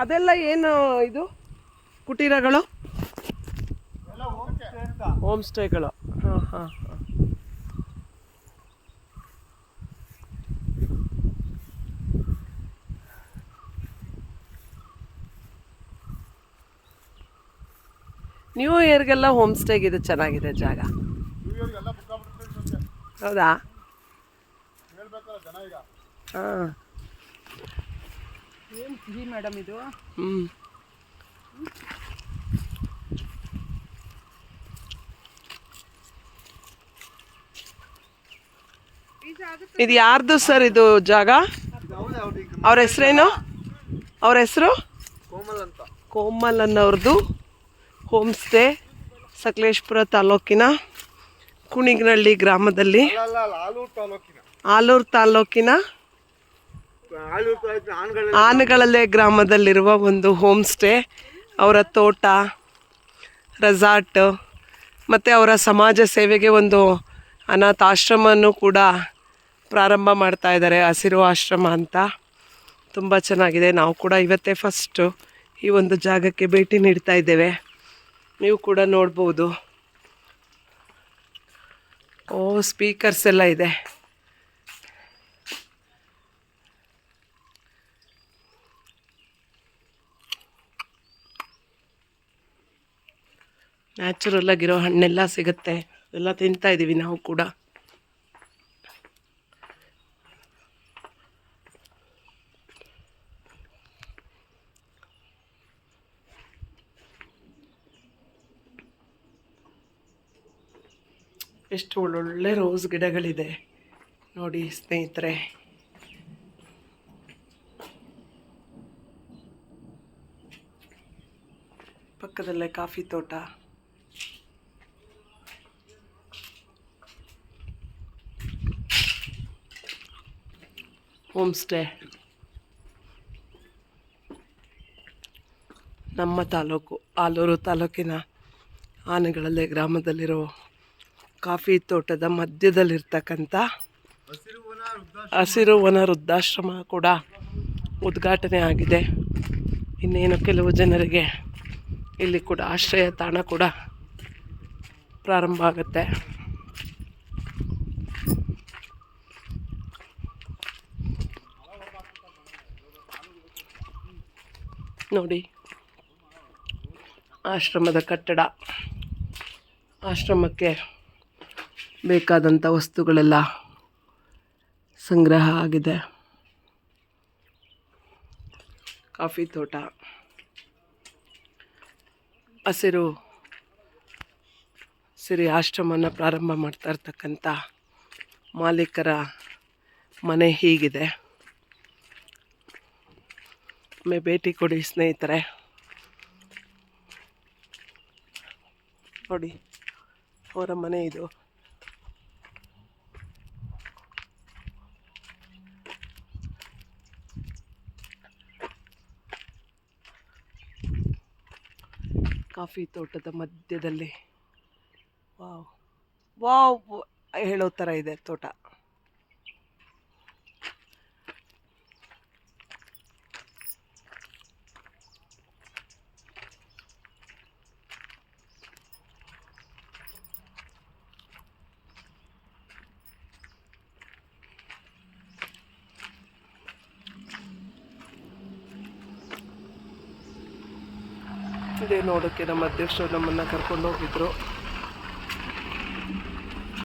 ಅದೆಲ್ಲ ಏನು ಇದು ಕುಟೀರಗಳು? ಹೋಮ್ ಸ್ಟೇಗಳು. ಹಾಂ ಹಾಂ ಹಾಂ. ನ್ಯೂ ಇಯರ್ಗೆಲ್ಲ ಹೋಮ್ ಸ್ಟೇಗಿದೆ, ಚೆನ್ನಾಗಿದೆ ಜಾಗ. ಹೌದಾ? ಹಾಂ. ಏನು ಸಿಹಿ ಮೇಡಮ್ ಇದು? ಹ್ಞೂ. ಇದು ಯಾರ್ದು ಸರ್ ಇದು ಜಾಗ? ಅವ್ರ ಹೆಸ್ರೇನು? ಅವ್ರ ಹೆಸರು ಕೋಮಲ್ ಅನ್ನೋರ್ದು ಹೋಮ್ ಸ್ಟೇ ಸಕಲೇಶಪುರ ತಾಲೂಕಿನ ಕುಣಿಗನಹಳ್ಳಿ ಗ್ರಾಮದಲ್ಲಿ, ಆಲೂರು ತಾಲೂಕಿನ ಆನಗಳಲೆ ಗ್ರಾಮದಲ್ಲಿರುವ ಒಂದು ಹೋಮ್ ಸ್ಟೇ. ಅವರ ತೋಟ, ರೆಸಾರ್ಟ್ ಮತ್ತು ಅವರ ಸಮಾಜ ಸೇವೆಗೆ ಒಂದು ಅನಾಥಾಶ್ರಮವನ್ನು ಕೂಡ ಪ್ರಾರಂಭ ಮಾಡ್ತಾ ಇದ್ದಾರೆ, ಹಸಿರು ಆಶ್ರಮ ಅಂತ. ತುಂಬ ಚೆನ್ನಾಗಿದೆ. ನಾವು ಕೂಡ ಇವತ್ತೇ ಫಸ್ಟು ಈ ಒಂದು ಜಾಗಕ್ಕೆ ಭೇಟಿ ನೀಡ್ತಾ ಇದ್ದೇವೆ. ನೀವು ಕೂಡ ನೋಡ್ಬೋದು. ಸ್ಪೀಕರ್ಸ್ ಎಲ್ಲ ಇದೆ. ನ್ಯಾಚುರಲ್ ಆಗಿರೋ ಹಣ್ಣೆಲ್ಲ ಸಿಗುತ್ತೆ, ಎಲ್ಲ ತಿಂತಾ ಇದ್ದೀವಿ ನಾವು ಕೂಡ. ಎಷ್ಟು ಒಳ್ಳೊಳ್ಳೆ ರೋಸ್ ಗಿಡಗಳಿದೆ ನೋಡಿ ಸ್ನೇಹಿತರೆ. ಪಕ್ಕದಲ್ಲೇ ಕಾಫಿ ತೋಟ. ಹೋಮ್ ಸ್ಟೇ ನಮ್ಮ ತಾಲೂಕು ಆಲೂರು ತಾಲೂಕಿನ ಆನೆಗಳಲ್ಲೇ ಗ್ರಾಮದಲ್ಲಿರೋ ಕಾಫಿ ತೋಟದ ಮಧ್ಯದಲ್ಲಿರ್ತಕ್ಕಂಥ ಹಸಿರು ವನ ವೃದ್ಧಾಶ್ರಮ ಕೂಡ ಉದ್ಘಾಟನೆ ಆಗಿದೆ. ಇನ್ನೇನು ಕೆಲವು ಜನರಿಗೆ ಇಲ್ಲಿ ಕೂಡ ಆಶ್ರಯ ತಾಣ ಕೂಡ ಪ್ರಾರಂಭ ಆಗುತ್ತೆ. ನೋಡಿ ಆಶ್ರಮದ ಕಟ್ಟಡ, ಆಶ್ರಮಕ್ಕೆ ಬೇಕಾದಂಥ ವಸ್ತುಗಳೆಲ್ಲ ಸಂಗ್ರಹ ಆಗಿದೆ. ಕಾಫಿ ತೋಟ, ಹಸಿರು ಸಿರಿ ಆಶ್ರಮನ ಪ್ರಾರಂಭ ಮಾಡ್ತಾ ಇರ್ತಕ್ಕಂಥ ಮಾಲೀಕರ ಮನೆ ಹೀಗಿದೆ. ಒಮ್ಮೆ ಭೇಟಿ ಕೊಡಿ ಸ್ನೇಹಿತರೆ. ನೋಡಿ ಅವರ ಮನೆ ಇದು. ಕಾಫಿ ತೋಟದ ಮಧ್ಯದಲ್ಲಿ ವಾವ್ ವಾವ್ ಹೇಳೋ ಥರ ಇದೆ ತೋಟ. ಇದೇ ನೋಡೋಕ್ಕೆ ನಮ್ಮ ಅಧ್ಯಕ್ಷರು ನಮ್ಮನ್ನು ಕರ್ಕೊಂಡು ಹೋಗಿದ್ರು.